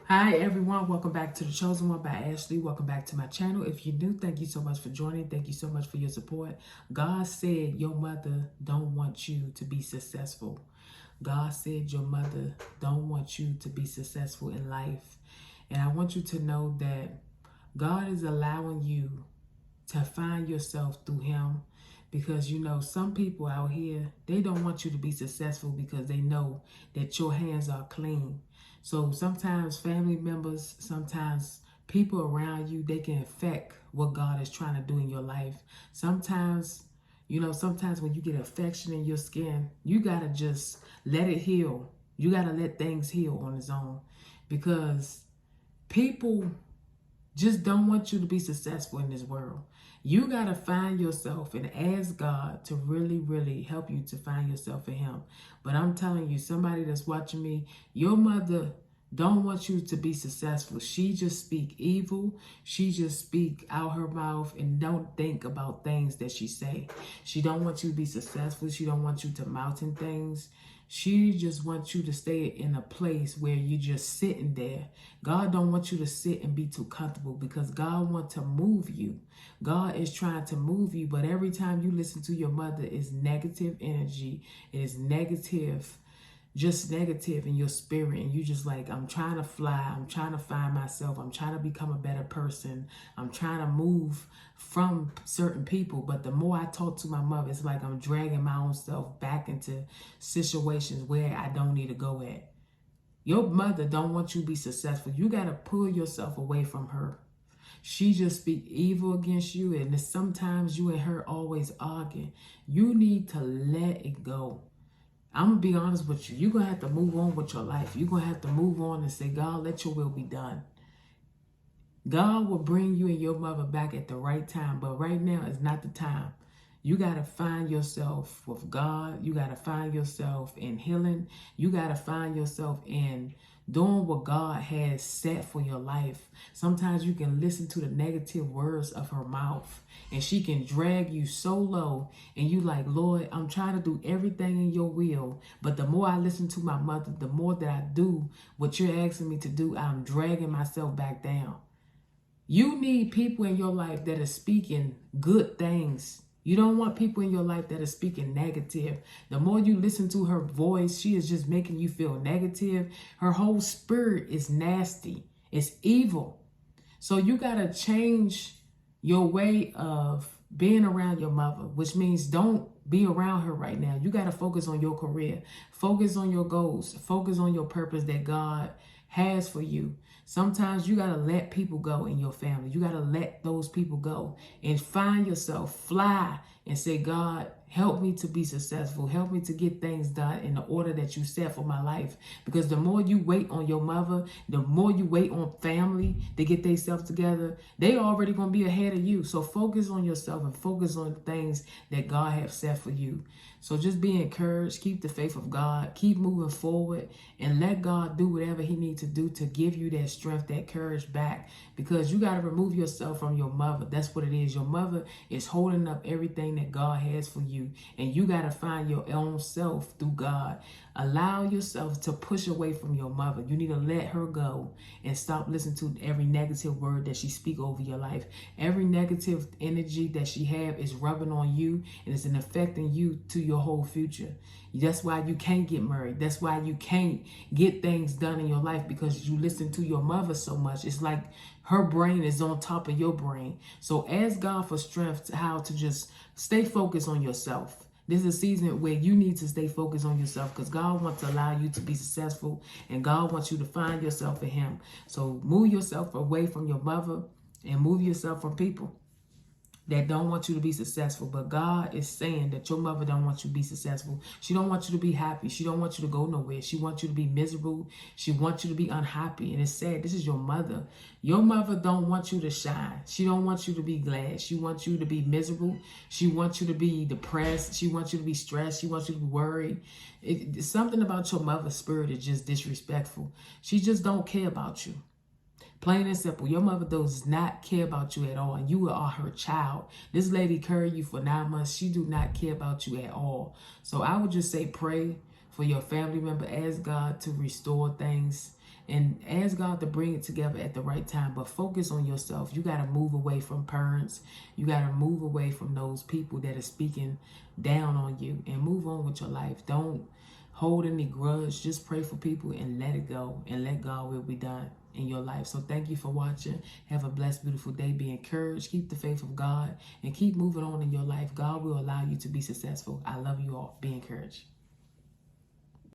Hi everyone, welcome back to The Chosen One by Ashley. Welcome back to my channel. If you're new, thank you so much for joining. Thank you so much for your support. God said your mother don't want you to be successful. God said your mother don't want you to be successful in life. And I want you to know that God is allowing you to find yourself through him, because some people out here, they don't want you to be successful because they know that your hands are clean. So sometimes family members, sometimes people around you, they can affect what God is trying to do in your life. Sometimes, sometimes when you get affection in your skin, you got to just let it heal. You got to let things heal on its own, because people just don't want you to be successful in this world. You got to find yourself and ask God to really, really help you to find yourself in him. But I'm telling you, somebody that's watching me, your mother don't want you to be successful. She just speak evil. She just speak out her mouth and don't think about things that she say. She don't want you to be successful. She don't want you to mountain things. She just wants you to stay in a place where you're just sitting there. God don't want you to sit and be too comfortable, because God wants to move you. God is trying to move you, but every time you listen to your mother, it's negative energy. It is negative, just negative in your spirit, and you just like, I'm trying to fly, I'm trying to find myself, I'm trying to become a better person, I'm trying to move from certain people. But the more I talk to my mother, it's like I'm dragging my own self back into situations where I don't need to go at. Your mother don't want you to be successful. You got to pull yourself away from her. She just speak evil against you, and sometimes you and her always arguing. You need to let it go. I'm going to be honest with you. You're going to have to move on with your life. You're going to have to move on and say, God, let your will be done. God will bring you and your mother back at the right time, but right now is not the time. You got to find yourself with God. You got to find yourself in healing. You got to find yourself in doing what God has set for your life. Sometimes you can listen to the negative words of her mouth, and she can drag you so low, and you like, Lord, I'm trying to do everything in your will, but the more I listen to my mother, the more that I do what you're asking me to do, I'm dragging myself back down. You need people in your life that are speaking good things. You don't want people in your life that are speaking negative. The more you listen to her voice, she is just making you feel negative. Her whole spirit is nasty. It's evil. So you got to change your way of being around your mother, which means don't be around her right now. You got to focus on your career. Focus on your goals. Focus on your purpose that God has for you. Sometimes you got to let people go in your family. You got to let those people go and find yourself, fly and say, God, help me to be successful. Help me to get things done in the order that you set for my life. Because the more you wait on your mother, the more you wait on family to get themselves together, they already going to be ahead of you. So focus on yourself and focus on the things that God has set for you. So just be encouraged. Keep the faith of God. Keep moving forward and let God do whatever he needs to do to give you that strength, that courage back. Because you got to remove yourself from your mother. That's what it is. Your mother is holding up everything that God has for you. And you got to find your own self through God. Allow yourself to push away from your mother. You need to let her go and stop listening to every negative word that she speak over your life. Every negative energy that she have is rubbing on you, and it's affecting you to your whole future. That's why you can't get married. That's why you can't get things done in your life, because you listen to your mother so much. It's like her brain is on top of your brain. So ask God for strength how to just stay focused on yourself. This is a season where you need to stay focused on yourself, because God wants to allow you to be successful, and God wants you to find yourself in him. So move yourself away from your mother and move yourself from people that don't want you to be successful. But God is saying that your mother don't want you to be successful. She don't want you to be happy. She don't want you to go nowhere. She wants you to be miserable. She wants you to be unhappy. And it's sad. This is your mother. Your mother don't want you to shine. She don't want you to be glad. She wants you to be miserable. She wants you to be depressed. She wants you to be stressed. She wants you to be worried. Something about your mother's spirit is just disrespectful. She just don't care about you. Plain and simple. Your mother does not care about you at all, and you are her child. This lady carried you for 9 months. She do not care about you at all. So I would just say pray for your family member. Ask God to restore things. and ask God to bring it together at the right time. But focus on yourself. You got to move away from parents. You got to move away from those people that are speaking down on you, and move on with your life. Don't hold any grudge. Just pray for people and let it go, and let God will be done in your life. So thank you for watching. Have a blessed, beautiful day. Be encouraged. Keep the faith of God and keep moving on in your life. God will allow you to be successful. I love you all. Be encouraged.